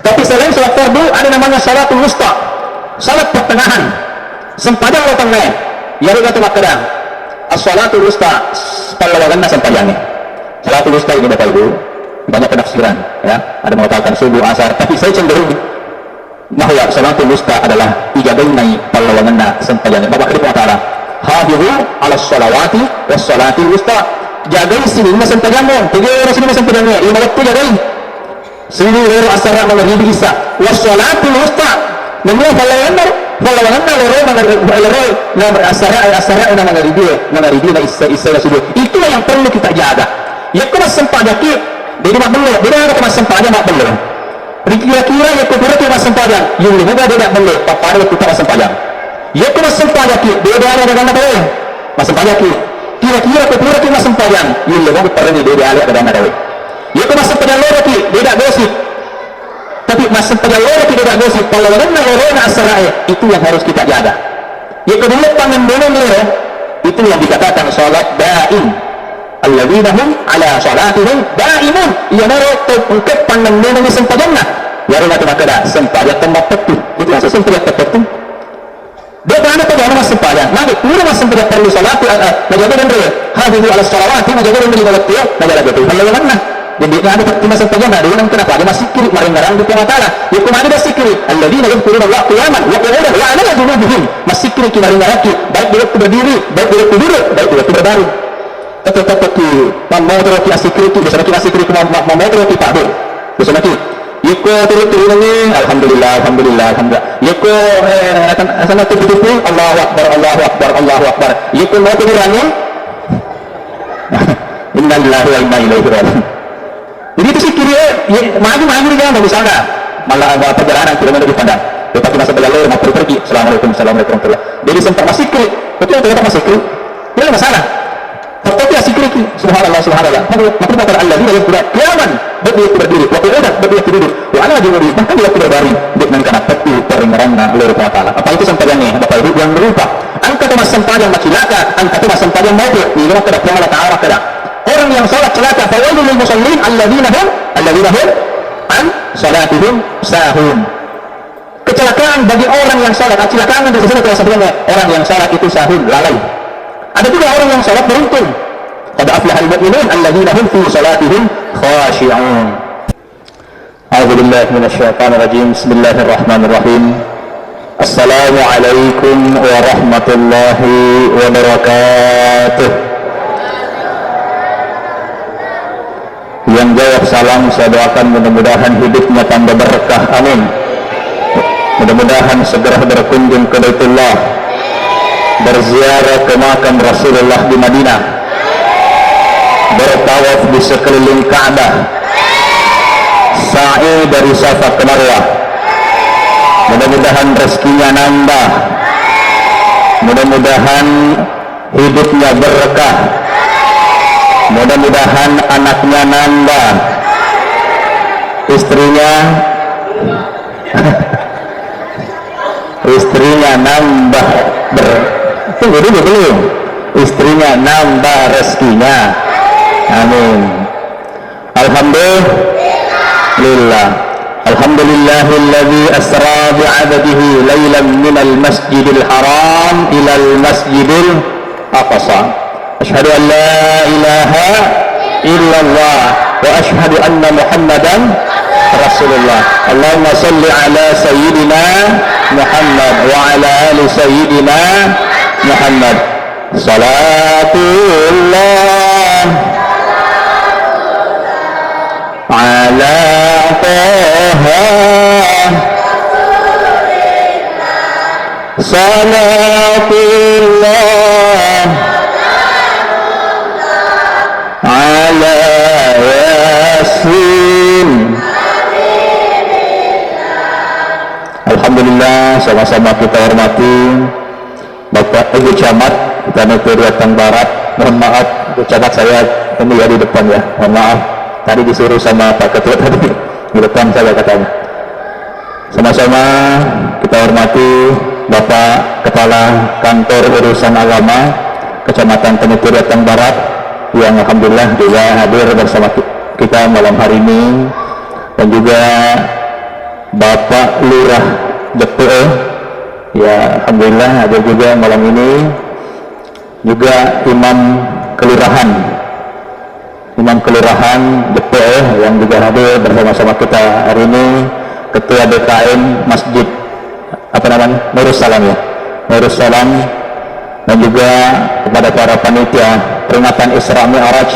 Tapi selain salat fardu ada namanya salatul wusta, salat pertengahan, sempadan lo tengah ya kata makadang as-salatul wusta pallawaganna sempadannya. Salatul wusta ini Bapak Ibu banyak penafsiran ya, ada mengatakan subuh asar, tapi saya cenderung bahwa salatul wusta adalah ijabainai pallawaganna sempadannya. Bapak Ibu ta'ala hafizu ala sholawati was salatil wusta, jagai sini sempadannya, tiga sini sempadannya, 5 waktu jagai sini asar maghribi isya was salatul wusta namanya pallawaganna loro na asara na maghribi na isya subuh. Itulah yang perlu kita jaga. Ya kena sempajaki jadi mak belum beda kena sempadan mak belum kira-kira ya kubura tu mas sempadan yung juga tidak belum papada kita mas sempadan ya kena sempajaki beda ada dengan apa ya mas sempajaki kira-kira kubura tu mas sempadan yung juga pernah beda ada dengan apa ya kena sempadan loro ki beda gosip, tapi mas sempadan loro ki beda gosip. Kalau loro na asara itu yang harus kita jaga. Ya kedua tangan loro itu yang dikatakan salat daim, alladzina hum ala salatihim daimun, ya naro ungkap pandang menang sempadanna ya rona tu makada sempadan tempat tetu itu asal sempadan tetu dia berada pada orang sempadan nabi pura mas sempadan perlu salat menjaga dan dia hafizu ala sholawati menjaga dan dia waktu menjaga betul kalau mana jadi ada pertimbangan sempadan ada orang kenapa dia masih kiri marang-marang di matalah ya kumani masih kiri alladzina yadhkuruna Allah qiyaman wa qu'udan wa ala junubihim masih kiri marang-marang baik dia berdiri baik dia duduk baik dia berbaring tetap mau terus asikri itu bisa kita asikri mau terus kita bu bisa nanti yiko terus ini alhamdulillah yiko sana tuh Allahu akbar yiko mau turunnya innalillahi wa inna ilaihi raji'un. Jadi itu sih kiri maju kan misalnya malah ada perjalanan kilometer di padang tetapi masa berlalu mau pergi assalamualaikum jadi sempat masih kiri betul ternyata masih kiri tidak masalah. Tetapi asyikri subhanallah maka kata alladzina yadhkuruna qiyaman berdiri berdiri wa qu'udan berdiri duduk wa ala junubihim bahkan dia berbaring dengan kana tetu peringaranna Allah Taala. Apa itu sempadannya Bapak Ibu yang berupa angka tu sempadang macilaka angka tu sempadang mau ni kalau kada Allah Taala kada orang yang salat celaka fawailul lil musallin alladzina hum an salatihim sahun. Kecelakaan bagi orang yang salat, kecelakaan dari sana sebenarnya orang yang salat itu sahun lalai. Ada juga orang yang salat beruntung. Qad aflahal mu'minun alladzina hum fi salatihim khashi'un. A'udzu billahi minasy syaithanir rajim. Bismillahirrahmanirrahim. Assalamualaikum warahmatullahi wabarakatuh. Yang jawab salam saya doakan mudah-mudahan hidupnya tambah berkah. Amin. Mudah-mudahan segera berkunjung ke Baitullah, berziarah ke makam Rasulullah di Madinah, bertawaf di sekeliling Ka'bah, sa'i dari Safa ke Marwah. Mudah-mudahan rezekinya nambah, mudah-mudahan hidupnya berkah, mudah-mudahan anaknya nambah, istrinya nambah tunggu dulu belum istrinya nambah rezekinya. Amin. Alhamdulillahilladzi asra bi'abdihi laylan minal masjidil haram ilal masjidil aqsa. Asyhadu an la ilaha illallah wa asyhadu anna Muhammadan Rasulullah. Allahumma salli ala sayyidina Muhammad wa ala ali sayyidina Muhammad. Salatullah ala Taha salatullah ala Yasin. Alhamdulillah, sama-sama kita hormati Bapak Ibu Camat Tanah Datang Barat. Mohon maaf Bu Camat, saya ini ya di depan ya, mohon maaf tadi disuruh sama Pak Ketua tadi di depan saya katanya. Sama-sama kita hormati Bapak Kepala Kantor Urusan Agama Kecamatan Tanah Datang Barat yang alhamdulillah juga hadir bersama kita malam hari ini, dan juga Bapak Lurah Jepul, ya alhamdulillah ada juga malam ini, juga Imam Kelurahan Jepul yang juga hadir bersama-sama kita hari ini, Ketua BKM Masjid Nurus Salam, dan juga kepada para panitia peringatan Isra Mi'raj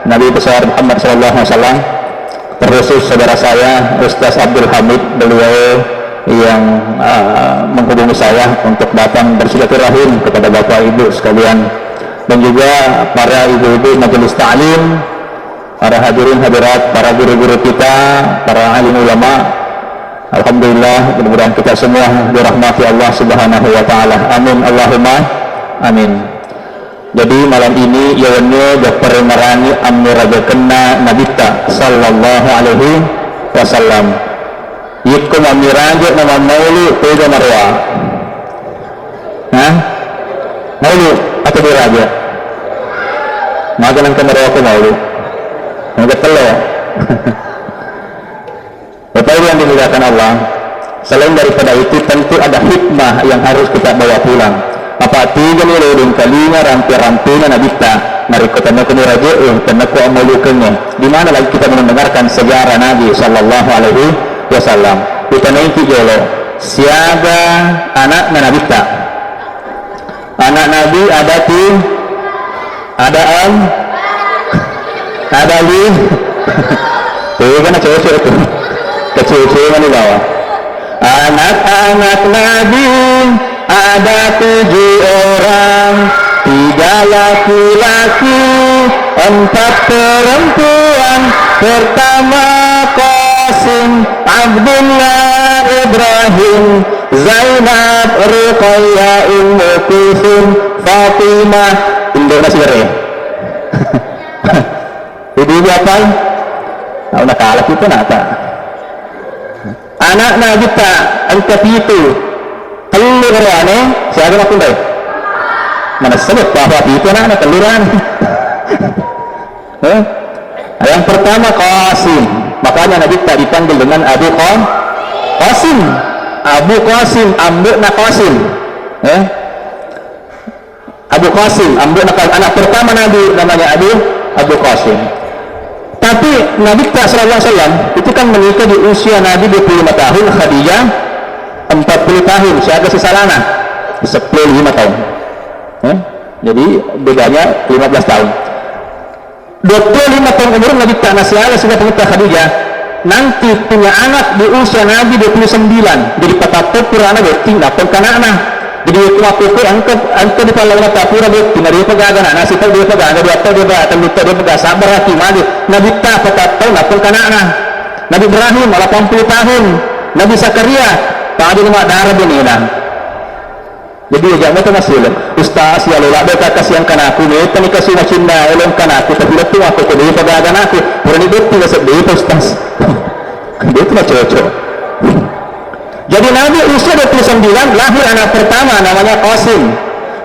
Nabi besar Muhammad SAW, terkhusus saudara saya Ustaz Abdul Hamid, beliau yang menghubungi saya untuk datang bersilaturahim kepada Bapak Ibu sekalian, dan juga para ibu-ibu majelis ta'lim, para hadirin hadirat, para guru-guru kita, para alim ulama. Alhamdulillah, mudah-mudahan kita semua dirahmati Allah Subhanahu wa taala. Amin Allahumma amin. Jadi malam ini yawannya berperangi amirajakenna nabita sallallahu alaihi wasallam. Yikum amiraja nama maulu tega marwa. Hah? Maulu atau diraja? Maganan ke marwa ke maulu. Enggak telo. Bapak Ibu yang dimuliakan Allah, selain daripada itu tentu ada hikmah yang harus kita bawa pulang. Apa tiga ni lorong kalinya rampir-rampirnya nabita mereka tanda kuni raja tanda ku amalukannya. Di mana lagi kita mendengarkan sejarah Nabi sallallahu alaihi wasallam. Kita nanti jolo siaga anak nabita. Anak Nabi ada tu ada ada li. Tuh kan cewek-cewek tu. Kecil-kecil di bawah. Anak-anak Nabi ada 7 orang, 3 laki-laki, 4 perempuan. Pertama Qasim, Abdullah, Ibrahim, Zainab, Ruqayyah, Ummu Kulthum, Fatimah. Indonesia ya. Ibu apa? Tahu nak kalah kita nak tak? Anak Nabi tak angkat itu telur kerana siapa nak kundai mana sebut bahwa itu anak teluran. Yang pertama Qasim, makanya Nabi tak dipanggil dengan Abu Qasim, ambuk nak Qasim, Abu Qasim, ambuk nak anak pertama Nabi namanya Abu Qasim. Tapi Nabi sallallahu alaihi wasallam itu kan menikah di usia Nabi 25 tahun, Khadijah 40 tahun, siaga sesalana 15 tahun. Jadi bedanya 15 tahun. 25 tahun umur Nabi tak nasihala sudah menikah Khadijah. Nanti punya anak di usia Nabi 29. Jadi patapur anak beting dapat anak. Jadi waktu itu angkat di kalau nak pura beting dia pegang anak nasi dia pegang dia apa dia pegang sabar hati maju. Nabi tak patapur dapat anak. Nabi Ibrahim 80 tahun. Nabi Zakaria tadi nama darah beniran. Jadi jangan tu masih ustaz ya lola beta kasihan kana aku ni tani kasih na cinta elong kana aku tapi tu aku ko dia pegang aku. Purani betul sedih ustaz. Dia tu macam jadi Nabi usia 29 lahir anak pertama namanya Qasim.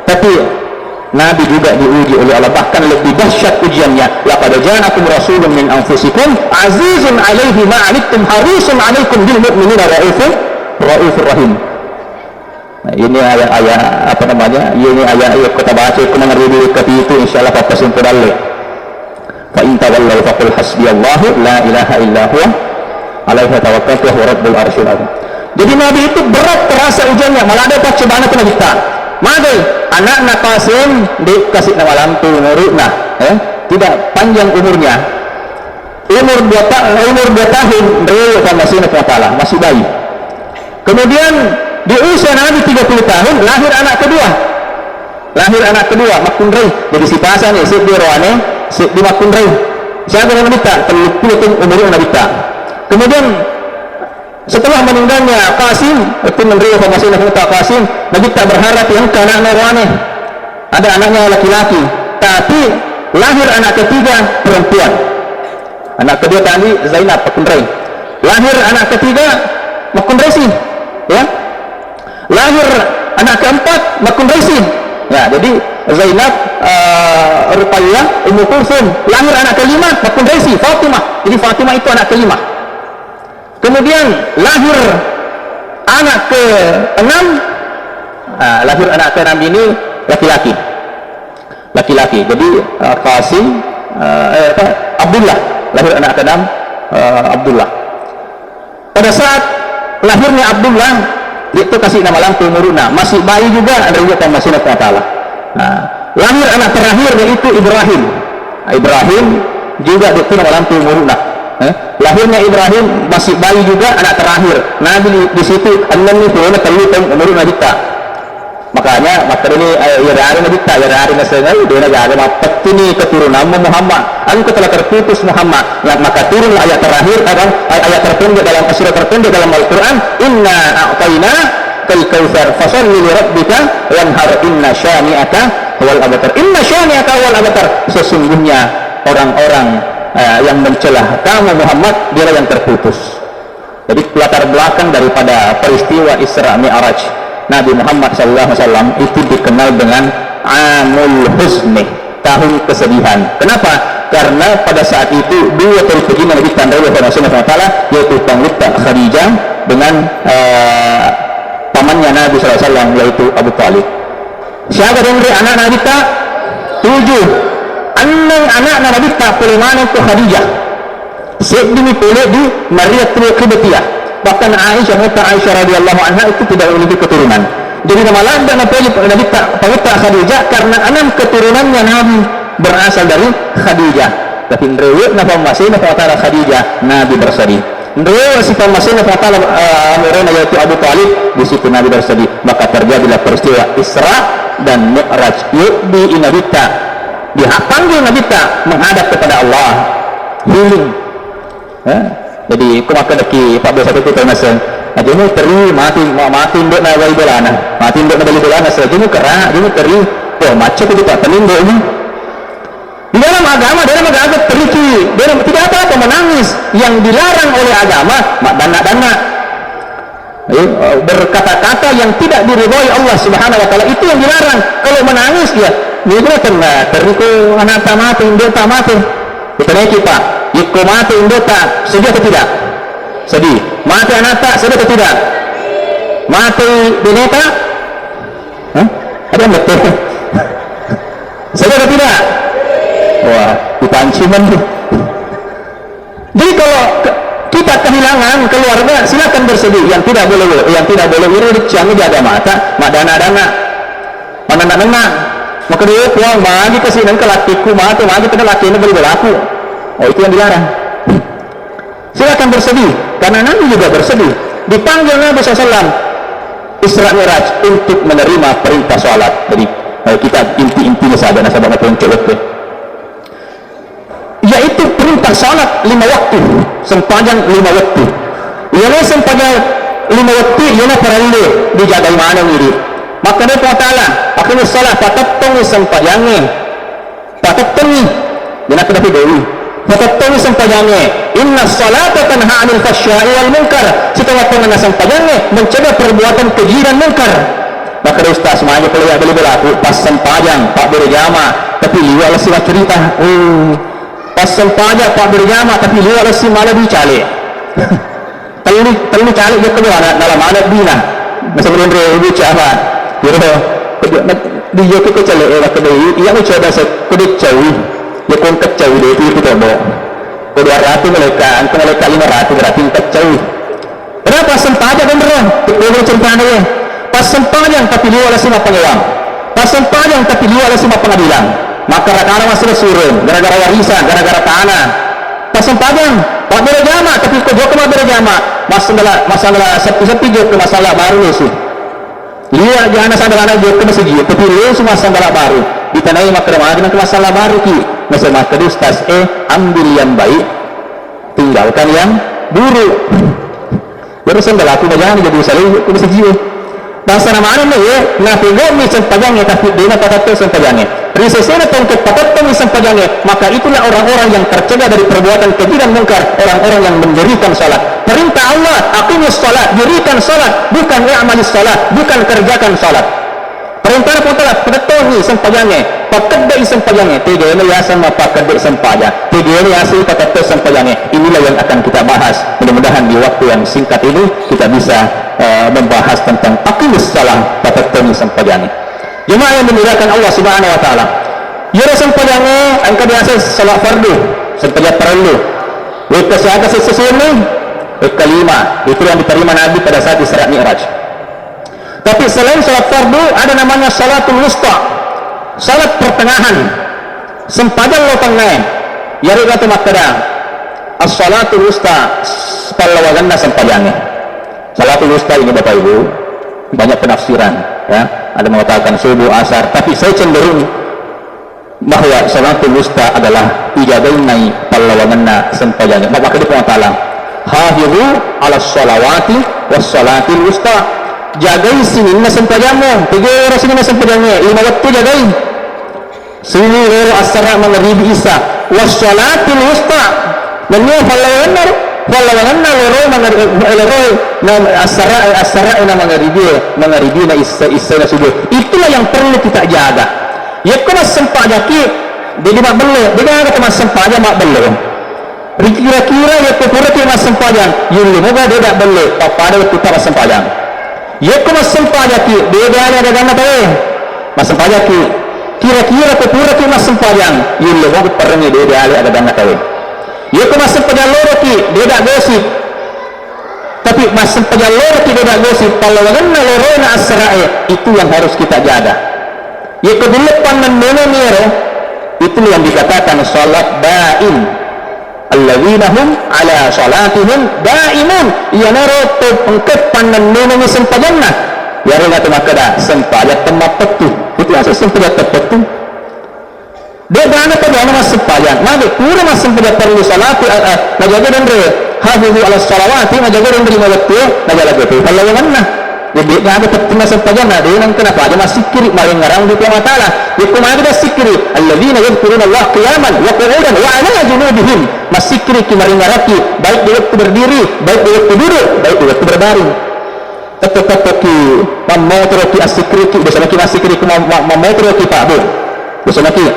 Tapi Nabi juga diuji oleh Allah, bahkan lebih dahsyat ujiannya. Laqad ja'akum rasulun min anfusikum azizun 'alaihi ma 'anittum harisun 'alaikum bil mu'minina raufur rahim. Nah, ini ayat-ayat apa namanya? Ini ayat-ayat kita baca kena ngerti dulu ke itu insyaallah Bapak simpul dalil. Fa in tawallaw faqul hasbiyallahu la ilaha illa huwa alaihi tawakkaltu wa rabbul arsyil azim. Jadi Nabi itu berat terasa ujiannya, malah ada percobaan itu kita. Maka anak Qasim dikasih nama lampu umurnya, tidak panjang umurnya. Umur 2 tahun beliau masih masih bayi. Kemudian di usia Nabi 30 tahun lahir anak kedua Makundrai. Jadi si pasan ni si Biroane si di Makundrai. Siapa yang Nabi tak 30 umurnya Nabi tak. Kemudian setelah meninggalnya Qasim itu menerima informasi dari Qasim, Nabi tak berharap yang ke anak Marwane ada anaknya laki-laki, tapi lahir anak ketiga perempuan. Anak kedua tadi Zainab Makundrai, lahir anak ketiga Makundrai sih, ya. Lahir anak keempat Makundrai sih, ya. Jadi Zainab, Ruqayyah, Ummu Kulthum. Lahir anak kelima Makundrai sih, Fatimah. Jadi Fatimah itu anak kelima. Kemudian lahir anak ke-6. Lahir anak ke-6 ini laki-laki. Jadi Qasim Abdullah, lahir anak ke-6 Abdullah. Pada saat lahirnya Abdullah, itu kasih nama lampu Muruna, masih bayi juga, ada juga masih Allah Ta'ala. Lahir anak terakhir yaitu Ibrahim. Ibrahim juga itu nama lampu Muruna. Lahirnya Ibrahim masih bayi juga, anak terakhir. Nabi di situ annani tuwana tayyutan Muruna kita. Makanya ini hari kita hari nasional dia negara mapat ini keturunan Muhammad. Engkau telah terputus Muhammad. Maka turunlah ayat terakhir, ayat terpendek dalam surah terpendek dalam Al-Quran. Inna a'tayna kal kautsar fasalli li rabbika wanhar inna syani'aka wal abtar. Inna syani'aka wal abtar. Sesungguhnya orang-orang yang mencelah kamu Muhammad, dia yang terputus. Jadi latar belakang daripada peristiwa Isra Mi'raj Nabi Muhammad SAW itu dikenal dengan Amul Huzni, tahun kesedihan. Kenapa? Karena pada saat itu dua terpegina Nabi tandai oleh Allah SWT, yaitu wanita Khadijah dengan pamannya Nabi SAW, yaitu Abu Talib. Siapa yang anak Nabi tak? 7. Anak Nabi tak pelemahan itu Khadijah. Sebelum boleh di Maria Qibtiyah. Bahkan Aisyah radhiyallahu anha itu tidak memiliki keturunan. Jadi nama lambang Nabi Pawitra Khadijah karena 6 keturunannya Nabi berasal dari Khadijah. Tapi ndrewe napa masih napa tara Khadijah Nabi bersedih. Ndrewe si masih napa tara amrena yaitu Abu Talib, di situ Nabi bersedih. Maka terjadilah peristiwa Isra dan Mi'raj. Yubi inabita dipanggil Nabi menghadap kepada Allah. Healing. Jadi kumakan lagi 14 itu termasuk aja mu teri mati ndok na wai belana mati ndok na bali belana saja mu kera dia teri macet itu tak tenindo ini di dalam agama teriki dalam tidak apa-apa menangis yang dilarang oleh agama dana berkata-kata yang tidak diridhoi Allah Subhanahu wa taala itu yang dilarang. Kalau menangis ya dia kena teriku anak tamate ndok tamate kita Pak Yiko mati indota sedih atau tidak? Sedih. Mati anata sedih atau tidak? Mati bineka? Ada yang betul? Sedih atau tidak? Wah, dipanciman tuh. Jadi kalau kita kehilangan keluarga, silakan bersedih. Yang tidak boleh iri jangan jaga mata, dana mana maka dia puang bagi kesinan ke lakiku mati kena laki ini berlaku. Itu yang dilarang. Silakan bersedih karena Nabi juga bersedih. Dipanggil Nabi SAW Isra Mi'raj untuk menerima perintah sholat. Jadi kita inti-intinya saja nasabah yang colok yaitu perintah sholat 5 waktu sepanjang 5 waktu. Ia sepanjang 5 waktu ia perlu dijaga mana ini. Maka dia Ta'ala akhirnya sholat patatong sepanjangnya patatong dan aku dapat dulu patatong sepanjangnya inna salata tanha anil fahsya'i wal munkar. Setelah pengenah sepanjangnya mencegah perbuatan keji dan munkar. Maka ustaz semuanya kalau yang berlaku pas sepanjang Pak berjamaah tapi liwa lah sila cerita pas sepanjang Pak berjamaah tapi liwa lah si malah dicalik terlalu calik dia keluar dalam anak bina masa benar-benar ibu cahaya di yo ke cale era kedai ia ni coba saya kedai cawi ya kon kecawi dia itu bawa ko 200 mereka angka mereka 500 berarti kecawi berapa sempaja beneran itu ceritanya ya pas sempajan tapi dia oleh semua pengelang pas sempajan tapi dia oleh semua pengadilan maka karena masih surun gara-gara warisan gara-gara tanah pas sempajan Pak berjamaah tapi kok jauh ke berjamaah masalah sepi jauh ke masalah baru sih lihat jangan sadar jauh ke masjid tapi lu semua masalah baru ditanai maka dengan masalah baru ki masalah kedustas ambil yang baik tinggalkan yang buruk baru sendal aku jangan jadi selalu ke masjid bahasa nama anu ya nafigo mi sempajangnya tapi dia kata sempajangnya risesena tongkat patatong sempajangnya maka itulah orang-orang yang tercegah dari perbuatan keji dan mungkar orang-orang yang mendirikan salat perintah Allah aqimus salat dirikan salat bukan i'malis salat bukan kerjakan salat perintah Allah patatong ni sempayangnya, pakadai sempayangnya, tiga ini yasan pakadai sempayang, tiga ini asli pakadai sempayangnya. Inilah yang akan kita bahas. Mudah-mudahan di waktu yang singkat ini kita bisa membahas tentang aqimus salah pakadai sempayangnya. Jemaah yang dimuliakan Allah Subhanahu Wa Taala. Ya sempayangnya, angka biasa salat fardu, sempayang perlu. Weka siapa sesuatu, kelima itu yang diterima Nabi pada saat Isra Mi'raj. Tapi selain salat fardu ada namanya salatul wusta, salat pertengahan, sempajang lo tengah yari kata makada as-salatul wusta pallawaganna sempajangnya. Salatul wusta ini Bapak Ibu banyak penafsiran ya, ada mengatakan subuh, asar, tapi saya cenderung bahwa salatul wusta adalah ijadainai pallawaganna sempajangnya. Maka dia ta'ala hafizu ala sholawati was salatil wusta, jagai sini na sempajangmu, tiga orang sini na sempajangnya, 5 waktu jagai sini orang asara mengeribi isa was salatil wusta, nanya pallawaganna loro asara na mengeribi na isa na subuh. Itulah yang perlu kita jaga. Ya kena sempajaki dia mak beli, dia ada kemas sempajang mak beli. Kira-kira ya kepura ke mas sempajang, yuli moga dia tak beli, pada waktu tak mas sempajang. Ya kena sempajaki dia ada dana tahu, mas sempajaki. Kira-kira kepura ke mas sempajang, yuli moga perni dia ada dana tahu. Ya kena sempajang loro ki dia tak gosip. Tapi mas sempajang loro ki dia tak gosip, kalau lorona lorona asrae itu yang harus kita jaga. Ya kedulupan menenir itu yang dikatakan salat daim. Alladzina hum ala salatihim daimun. Ya naroto pengket paneneneng sempajangna. Ya rela temakada sempajat tempat petu. Itu asal sempajat petu. Dia dana pada mas sempajang. Made pura mas sempajat perlu salati najaga dan re. Hafizu ala salawati najaga dan re waktu najaga gitu. Kalau yang mana? Jadi ada petunjuk sempajang ada yang kenapa ada masih kiri maling ngarang di kiamat Allah. Itu mana ada sikri alladzina yadhkuruna Allah qiyaman wa qu'udan wa 'ala junubihim. Masih kiri maling ngaraki baik di waktu berdiri, baik di waktu duduk, baik di waktu berbaring. Tetap ki mamotroki asikri bersama ki asikri mamotroki Pak Bu. Bersama ki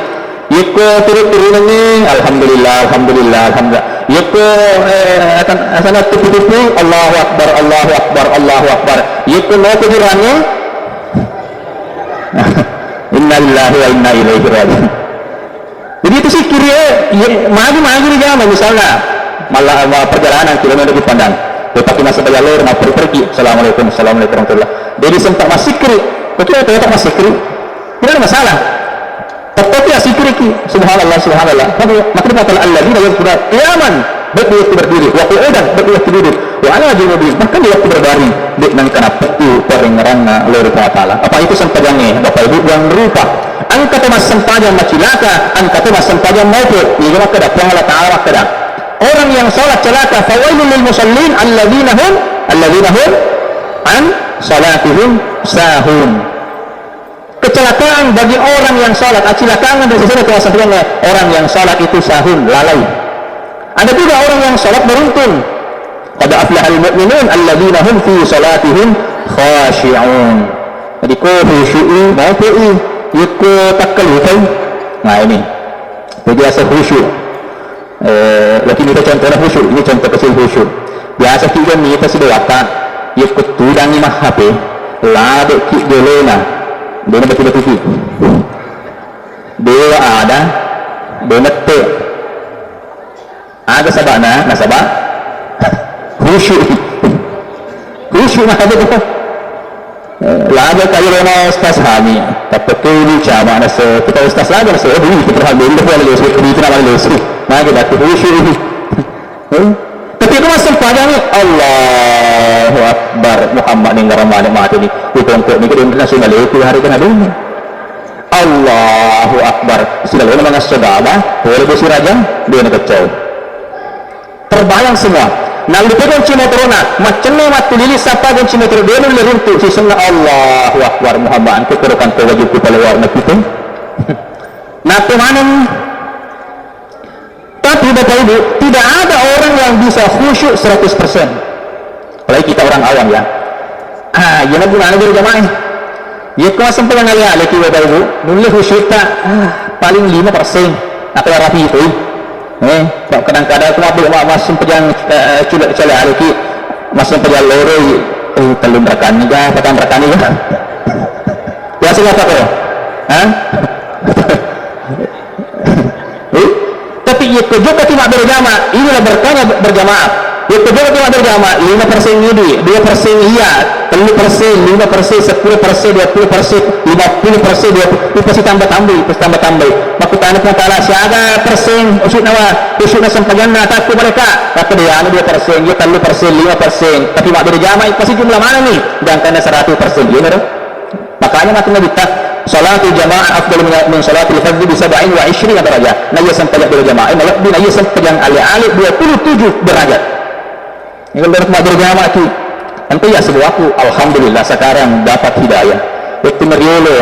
yeko turun ini alhamdulillah. Yeko asana tupu Allahu akbar. Yeko mau kejurannya innalillahi wa inna ilaihi raji'un. Jadi itu sih kiri maju di jalan misalnya malah perjalanan kilometer di pandang tetapi masa jalur mau pergi assalamualaikum warahmatullah jadi sempat masih kiri betul ternyata masih kiri tidak ada masalah. Tetapi asikri subhanallah maka dikatakan alladzina yadhkuruna qiyaman baik di waktu berdiri wa qu'udan baik di waktu duduk wa 'ala junubihim bahkan di waktu berbaring dik nang kana petu paringrangna leureun taala. Apa itu sempajangnya Bapak Ibu yang rupa angka mas sempajang macilaka angka mas sempajang maupun ini maka ada Allah taala maka orang yang salat celaka fawailul lil musallin alladzina hum an salatihim sahun. Kecelakaan bagi orang yang salat, kecelakaan dari sini kewasahannya orang yang salat itu sahun, lalai. Ada juga orang yang salat beruntun. Qad aflahal mu'minun alladzina hum fi salatihim khashi'un. Jadi khusyu'i maupun yuko takalufai. Nah ini biasa khusyuk. Lagi kita contohnya khusyuk, ini contoh kecil khusyuk. Biasa kita ni kita sudah watak, yuko tudang ni mah HP, lade ki delena. Dia betul-betul dia ada benete ada sabana nasabah khusyuk mah ada tu lada kayu lama ustaz kami tapi kini cama nasa kita ustaz lagi nasa kita berhamil dia boleh lesu kita nak lesu maka kita khusyuk tapi itu masih panjang Allahu Akbar Muhammad ni ngaramane mati ni untuk ni kita internasional itu hari kan ada Allahu Akbar sila nama saudara boleh bersih raja dia nak kacau terbayang semua nak lupakan cimotrona macamnya mati lili siapa pun cimotro dia boleh runtuh sisanya Allahu Akbar Muhammad kita kerukan wajib kita lewat nak kita nak mana tapi Bapak Ibu tidak ada orang yang bisa khusyuk 100%. Apalagi kita orang awam ya. Gimana guna dari jamaah? Ya kau sempurna ngali ki bapak ibu, nulis khusyuk tak paling 5%. Apa yang rapi itu? Kadang-kadang aku mas sempurna culak cala ki, mas sempurna loroi, telur rekan ni kan, rekan ni kan. Biasa apa kau? Tapi ia juga tidak berjamaah. Inilah berkahnya berjamaah. Ia juga tidak berjamaah. 5% ini, 2% iya, 3%, 5%, 10%, 20%, 50%, 20%, pasti tambah-tambah, Maka tanah pun kalah siaga persen, usut sempadan takut mereka. Kata dia, 2%, dia 3%, 5%, tapi tidak berjamaah. Pasti jumlah mana ni? Dan kena 100%. Ya, makanya makin lebih tak. Salatul jamaah afdal min salatil fardhi bi 27 derajat. Naya sampai berjamaah, lebih naya sampai yang alih-alih 27 derajat. Ini kalau berjamaah itu, nanti ya sebuah aku, alhamdulillah sekarang dapat hidayah. Waktu meriolo,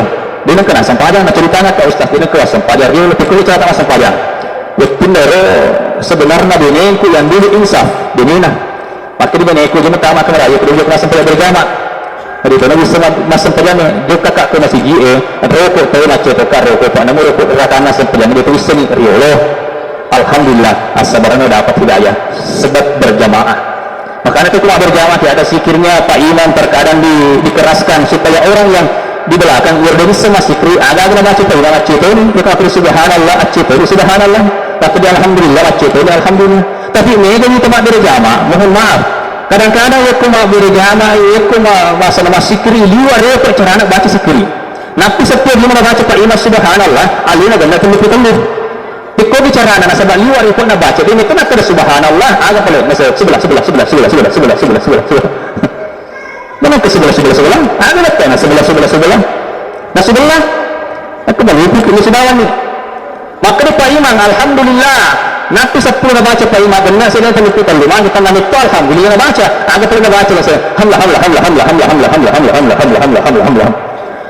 dia kena sampaian, nak ceritanya ke Ustaz, dia kena sampaian, riolo, pikul cerita sampaian. Waktu mero sebenarnya dia aku yang dulu insaf, dia nak. Maka dia aku cuma tahu makan raya, dia kena sampai berjamaah. Jadi kalau bisa masuk perjalanan, dia kakak ke masih GA, rokok tahu nak cetak rokok, pak namun rokok rakanan semperjalanan dia tulis ni riolo. Alhamdulillah, asabarana dapat hidayah sebab berjamaah. Makanya itu kalau berjamaah ada zikirnya Pak Imam terkadang dikeraskan supaya orang yang di belakang biar dia bisa zikri. Ada nama cerita, nama cerita ini kita perlu subhanallah, cerita itu subhanallah. Tapi alhamdulillah, cerita ini alhamdulillah. Tapi ini jadi tempat berjamaah, mohon maaf. Kadang-kadang aku mau berjamaah, aku mau bahasa nama zikri luar aku cara nak baca zikri. Nabi setiap mana baca Pak Imam subhanallah, alina ganda temu. Kau bicara anak sebab luar itu nak baca, dia itu nak ada subhanallah, agak boleh sebelah. Mana ke sebelah? Ada nak kena sebelah. Nah sebelah, aku baru pikir sebelah ni. Maka dia Pak Imam, alhamdulillah. Nabi 10 nak baca Pak Imam benar saya dah terlupa lima kita nak itu alhamdulillah nak baca agak perlu nak baca saya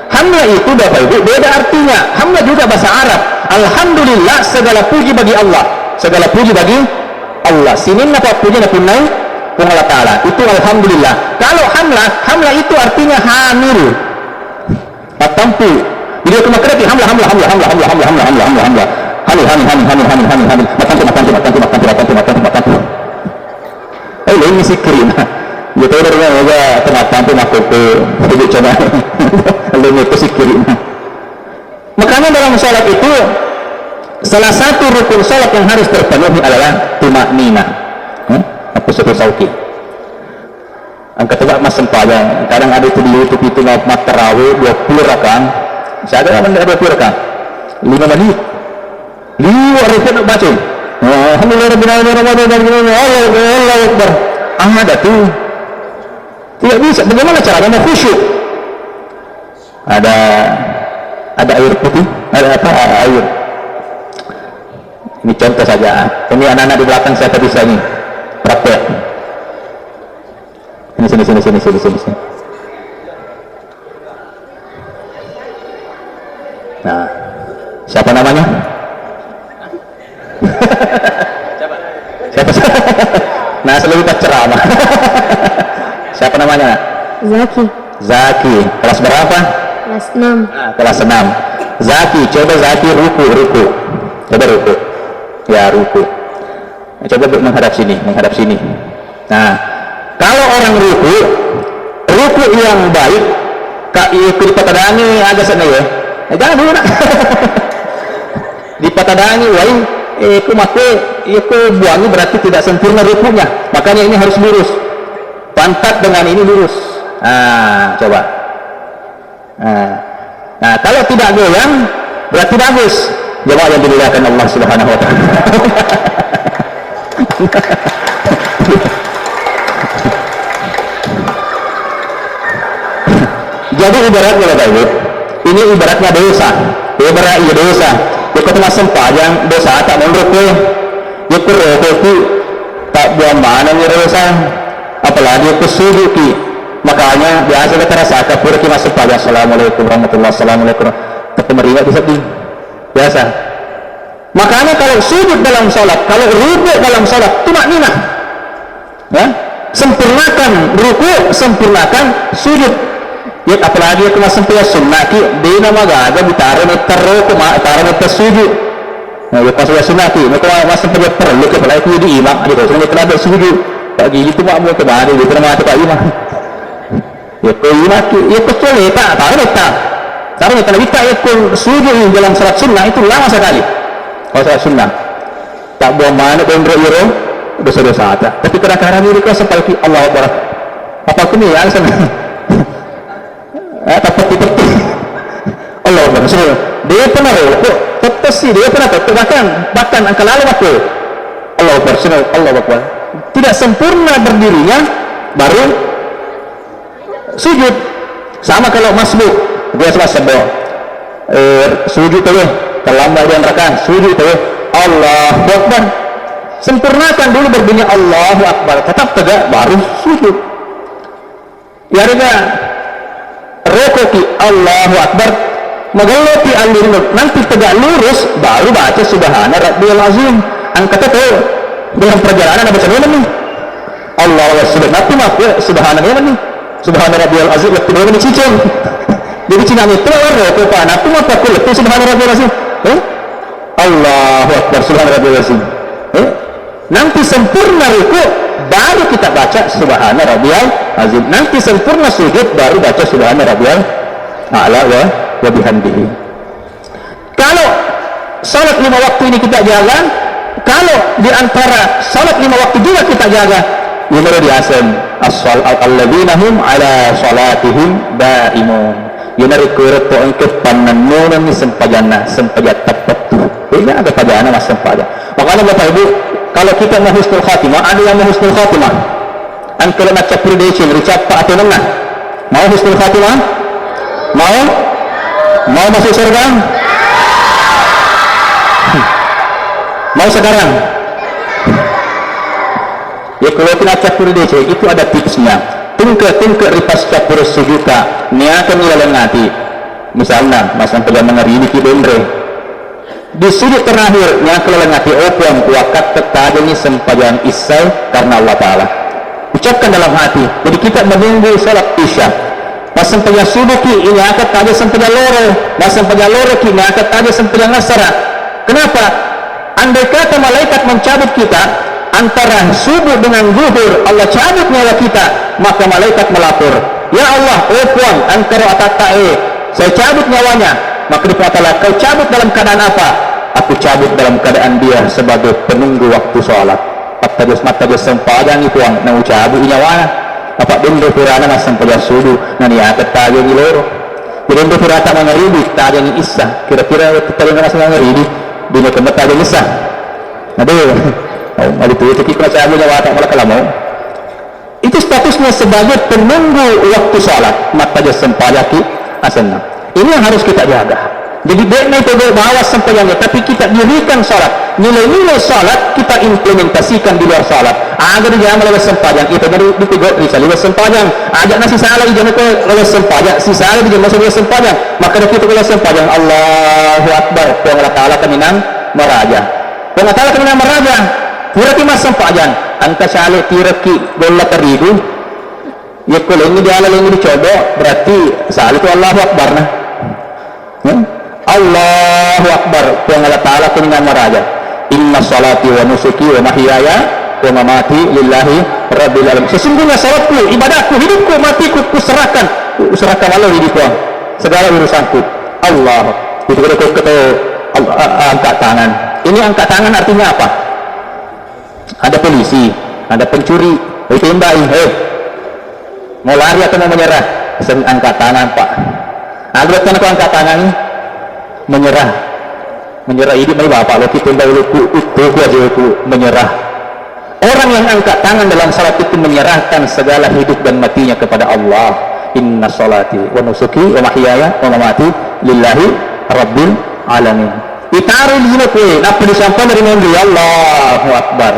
hamla itu Bapak Ibu beda artinya. Hamla juga bahasa Arab. Alhamdulillah segala puji bagi Allah, sinin apa puji nak punai Allah Ta'ala itu alhamdulillah. Kalau hamla itu artinya hamil tampu. Jadi aku makan hamla makan. Ini zikrin. Ya tahu dari mana tampu aku hidup coba. Lalu itu zikrin. Makanya dalam salat itu salah satu rukun salat yang harus terpenuhi adalah tumakninah. Apa sebut sauki. Angkat coba mas sempayang. Kadang ada itu di YouTube itu mat tarawih 20 rakaat. Saya ada 20 rakaat. 5 menit. Liwa rukun nak baca. Alhamdulillah rabbil alamin. Allahu akbar. Ada tuh. Tidak bisa. Bagaimana caranya khusyuk? Ada air putih, ada apa air. Ini contoh saja. Ini anak-anak di belakang saya tadi saya ini praktek. Ini sini. Nah, siapa namanya? Siapa? Nah, selalu kita ceramah. Siapa namanya? Zaki. Kelas berapa? Kelas 6. Kelas 6. Zaki, coba Zaki ruku. Coba ruku. Ya, ruku. Coba menghadap sini. Nah, kalau orang ruku yang baik, ikut dipatadani agak sana ya. Jangan dulu nak. Dipatadani, wah aku buangnya berarti tidak sempurna rukunya. Makanya ini harus lurus. Pantat dengan ini lurus. Coba. Nah, kalau tidak goyang berarti bagus. Jemaah yang dimuliakan Allah Subhanahu wa taala. Jadi ibaratnya Bapak Ibu, ini ibaratnya dosa. Ya ketemu sempayang dosa tak menurut gue. Ya kuroko tak buang mana ni dosa. Apalagi kesuduki. Makanya biasa kita rasa kapur kita masuk pada assalamualaikum warahmatullahi wabarakatuh. Tapi meriah bisa biasa. Makanya kalau sujud dalam salat, kalau rukuk dalam salat, tumakninah. Ya, sempurnakan rukuk, sempurnakan sujud. ya apalagi aku masih punya sunnah ki di nama gaga ditaruh metero ke taruh metersujud nah ya pas sunnah ki mereka masih punya perlu ke apalagi aku di imam ada kalau mereka ada sujud pagi itu mak mau kembali di rumah tu pak imam ya kau imam ki ya kecuali tak taruh meta lebih tak ya kau sujud dalam salat sunnah itu lama sekali kalau salat sunnah tak buang mana bendera iro dosa-dosa ada tapi kadang-kadang mereka seperti Allah Akbar apa aku ni ya sana tak peti-peti Allah Akbar dia pernah kok tetesi dia pernah bahkan angka lalu aku Allah Akbar Allah Akbar tidak sempurna berdirinya baru sujud sama kalau masbuk dia sebab sujud tu terlambat dia rakaat sujud tu Allahu Akbar sempurnakan dulu berbunyi Allahu Akbar tetap tegak baru sujud ya rega rokoki Allahu Akbar magaloti alirun nanti tegak lurus baru baca subhana rabbiyal azim angkat itu dalam perjalanan ada baca mana nih Allahu Akbar nanti mah subhana mana nih subhana rabbiyal azim waktu dia ni cicing jadi cina itu rokok pan aku mah takut itu subhana rabbiyal azim Allahu Akbar subhana rabbiyal azim nanti sempurna ruku baru kita baca subhana rabbiyal azim nanti sempurna sujud baru baca subhana rabbiyal a'la wa bihamdihi kalau salat 5 waktu ini kita jaga kalau di antara salat 5 waktu juga kita jaga ya baru diasem alladzina hum ala salatihim daimun ya nari kurat to engke panannunan ni sempajana sempajat tepat ini ada pajana mas sempaja makanya Bapak Ibu kalau kita mau husnul khatimah ada yang mau husnul khatimah an kalau nak capur decin ricap atau nengah mau husnul khatimah mau masuk surga mau sekarang ya kalau kita capur decin itu ada tipsnya tingkat ripas capur sujuka niakan nilalang hati misalnya masang pejaman hari ini kibendre di sudut terakhir yang kelelengati opiam wakat tetadani sempajang isai karena Allah Ta'ala ucapkan dalam hati jadi kita menunggu salat isya pas sempajang subuki ini akan tadi sempajang loro pas sempajang loro ini akan tadi sempajang nasara kenapa? Andai kata malaikat mencabut kita antara subuh dengan zuhur Allah cabut nyawa kita maka malaikat melapor ya Allah opiam antara atatae saya cabut nyawanya maka dikatakan kau cabut dalam keadaan apa? Aku cabut dalam keadaan dia sebagai penunggu waktu sholat mata dia sempajang itu yang nak cabut nyawana apa benda purana mas sempajang sudu nani akat tajang iloro benda purata mengeribi tajang isah kira-kira tajang mas mengeribi bina kemet tajang isah aduh mali itu kita cabut nyawata malah kalamau itu statusnya sebagai penunggu waktu sholat mata dia sempajang asana ini yang harus kita jaga jadi baiknya itu bawa sempajangnya tapi kita dirikan sholat nilai-nilai sholat kita implementasikan di luar sholat agar jangan melawan sempajang itu dari dipegok bisa lewat sempajang ajak nasi salah di jamu lewat sempajang si salah di jamu lewat sempajang maka kita lewat sempajang Allahu Akbar Allah Ta'ala keminang meraja Allah Ta'ala keminang meraja puraki mas sempajang angka salah tiraki bola terigu ya kalau ini dialal ini dicoba berarti salah itu Allahu Akbar nah Allahu Akbar Allah Ta'ala keningan meraja inna salati wa nusuki wa mahyaya wa mamati lillahi rabbil alamin sesungguhnya salatku ibadahku hidupku matiku kuserahkan Allah hidupku segala urusanku Allah itu kata angkat tangan ini angkat tangan artinya apa ada polisi ada pencuri ditembak mau lari atau mau menyerah angkat tangan pak agak aku angkat tangan menyerah ini mari bapak lo kita dahulu itu aja aku menyerah orang yang angkat tangan dalam salat itu menyerahkan segala hidup dan matinya kepada Allah inna salati wa nusuki wa mahyaya wa mamati lillahi rabbil alamin itaruh di sini kue apa disampaikan dari Nabi Allahu Akbar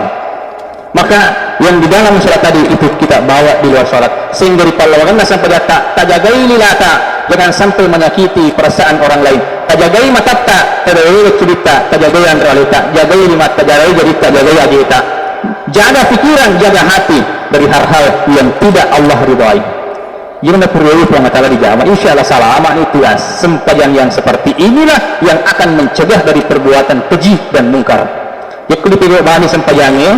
maka yang di dalam salat tadi itu kita bawa di luar salat sehingga di pahlawan sampai tak jagai lilata jangan sampai menyakiti perasaan orang lain tajagai matatta tajagai cerita tajagai realita jagai limat tajagai jadi tajagai agita jaga pikiran jaga hati dari hal-hal yang tidak Allah ridhai Gimana perlu Allah di jamaah? Insyaallah salama itu ya. Sembahyang yang seperti inilah yang akan mencegah dari perbuatan keji dan mungkar. Ya kalau tidak bahani sembahyangnya,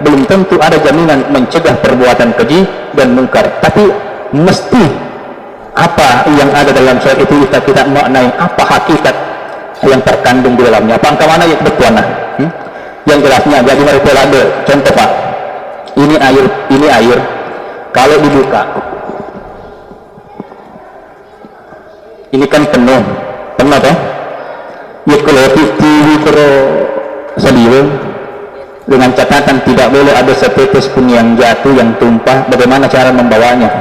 belum tentu ada jaminan mencegah perbuatan keji dan mungkar. Tapi mesti apa yang ada dalam surat itu kita tidak maknai apa hakikat yang terkandung di dalamnya. Apa angka mana yang betul yang jelasnya jadi mereka ada contoh Pak, ini air kalau dibuka ini kan penuh toh ya kalau TV kalau sedium dengan catatan tidak boleh ada setetes pun yang jatuh yang tumpah. Bagaimana cara membawanya?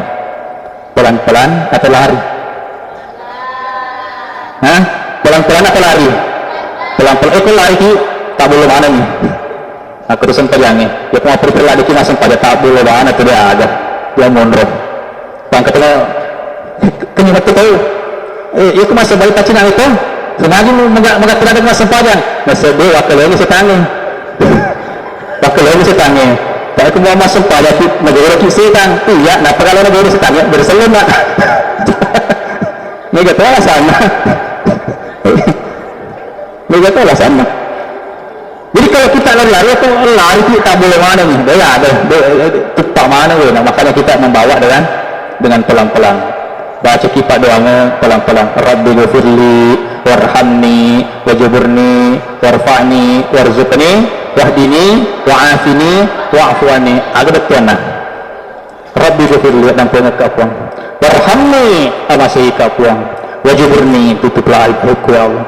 Pelan-pelan atau lari? Pelan-pelan atau lari? Pelan-pelan lari tak boleh mana nih aku tuh sempayangnya ya mau pergi di kina sempaya tak boleh mana tidak ada yang mondrok bang ketemu kenapa tuh tahu itu masa balik kacina itu sengaja mengat terhadap masa sempayang masa dia wakil ini setangnya tak aku mau masuk pada negara kisitan iya nah kalau negara setangnya berselum nak nggak tahu alasannya nggak tahu alasannya. Jadi kalau kita lari itu tak boleh mana nih, ada tepat mana weh. Nah, makanya kita membawa dengan pelan-pelan. Baca kipak doanya pelan-pelan. Rabbi ghfirli warhamni wajburni warfa'ni warzuqni wahdini wa'afini wa'fuani. Agak betul nah. Rabbi ghfirli dan punya kapuang. Warhamni amasi kapuang. Wajburni tutuplah aibku ya Allah.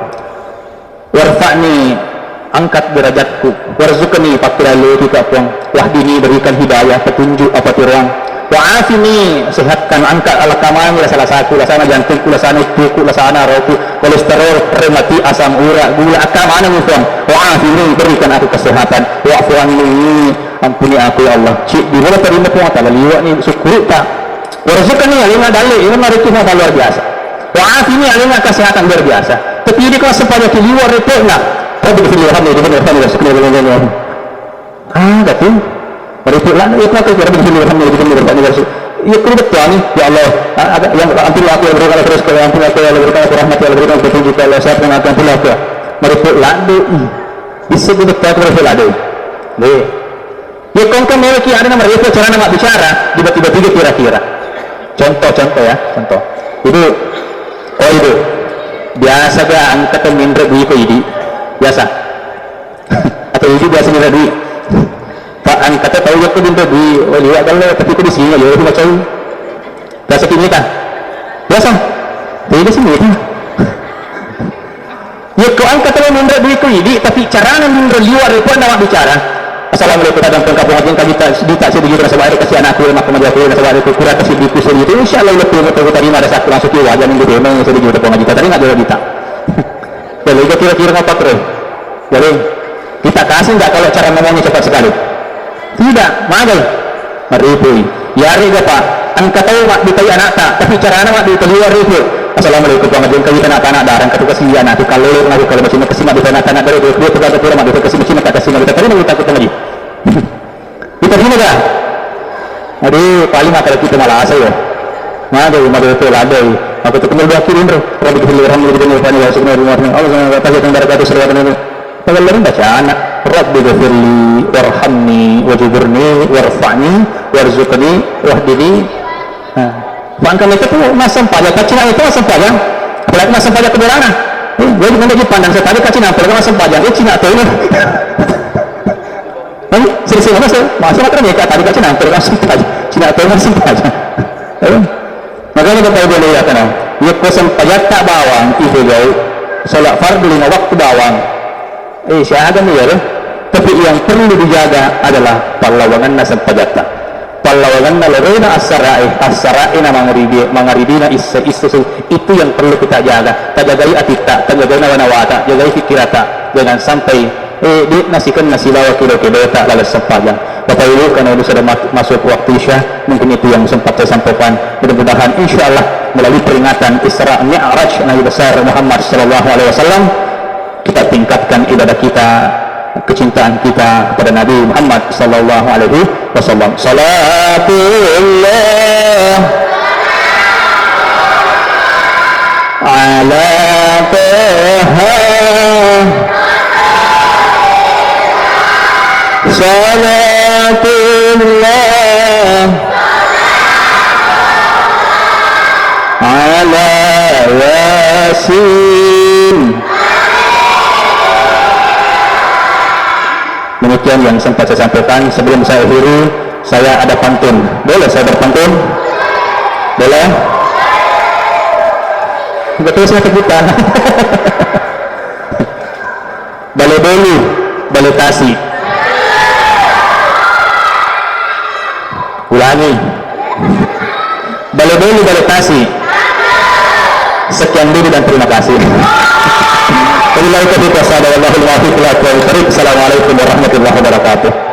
Warfa'ni angkat derajatku, warzuqni pakiralu kita puang, wahdini berikan hidayah petunjuk apa turuang, wa'afini sehatkan angkat ala kamani salah satu lasana jantungku lasana tubuhku lasana rohku kolesterol remati asam urat gula akamana musuh, wa'afini berikan aku kesehatan, wa'fuani ampuni aku ya Allah. Cik di mana terima puang tak liwat ni syukur tak, warzuqni alima dalil ini mari kita luar biasa, wa'afini alima kesehatan luar biasa. Tapi ini kalau supaya keluar itu nak Rabbi ghfirli warhamni wajburni gitu. Mereka lah itu aku Rabbi ghfirli warhamni wajburni ya kalau betul nih ya Allah yang ampunilah aku yang berikan terus ke ampunilah aku yang berikan aku rahmat yang berikan petunjuk Allah saya pun akan ampunilah aku mereka lah bisa betul aku mereka lah ya kongkong mereka ada nama mereka cara nama bicara tiba-tiba kira-kira contoh ya contoh itu biasa gak angkat minta duit ke ini biasa atau itu biasa minta duit pak angkat tahu aku minta duit lihat kalau tapi aku di sini ya aku macam biasa kini kan biasa tapi di sini ya kau angkat tahu minta duit ke ini tapi cara minta liwat itu nama bicara assalamualaikum dan pengkabung hati kami tak sedikit rasa baik kasih anakku mak kemajuan aku rasa baik kurang kasih di kusur itu insyaallah lebih betul tadi ada satu masuk ke wajah minggu memang sedikit ada pengajian tadi nggak ada kita jadi kira-kira apa terus jadi kita kasih nggak kalau cara ngomongnya cepat sekali tidak magal meripui yari gak pak angkat tahu mak ditanya anak tak tapi cara anak mak ditanya ribu assalamualaikum pengajian kami anak-anak darang katu kasih anak tu kalau ngaku kalau macam kasih mak ditanya anak dari dia tegak tegak mak ditanya kasih macam kata kasih mak ditanya kita takut lagi kita gini dah aduh paling kalau kita malah asa ya magal itu ada aku tu kenal dua kirim bro kalau begitu orang begitu ni pani ya sebenarnya Allah SWT yang berkata serwatan ini kalau lain baca anak Rabbi ghfirli warhamni wajburni warfa'ni warzuqni wahdini Bangkang itu tuh masam pajak kacina itu masam pajak apalagi masam pajak keberangan gue dimana di pandang sekali kacina apalagi masam pajak itu Cina tuh ini sering-sering apa sih masih makan mereka tadi kacina apalagi masam pajak Cina tuh masam pajak makanya kita boleh lihat kan ya kosong pajak tak bawang itu jauh sholat fardu 5 waktu bawang siapa nih ya tapi yang perlu dijaga adalah pahlawanan nasab pajak tak pahlawanan lalurina as-sarai mangaridina itu yang perlu kita jaga jagai atita jagai nawanawata jagai fikirata jangan sampai nasikan nasilawa kilo-kilo tak lalu sepanjang Bapak Ibu karena itu sudah masuk waktu Isya mungkin itu yang sempat saya sampaikan mudah-mudahan insyaallah melalui peringatan Isra Mi'raj Nabi besar Muhammad SAW kita tingkatkan ibadah kita kecintaan kita kepada Nabi Muhammad SAW. Salatullah salatullah ala yasin. Demikian yang sempat saya sampaikan. Sebelum saya akhiri, saya ada pantun. Boleh saya berpantun? Boleh? Betul, saya kebuka. Balai bolu, balai tasi. Ulangi. Balai bolu, balai tasi. Sekian dulu dan terima kasih. Assalamualaikum warahmatullahi wabarakatuh.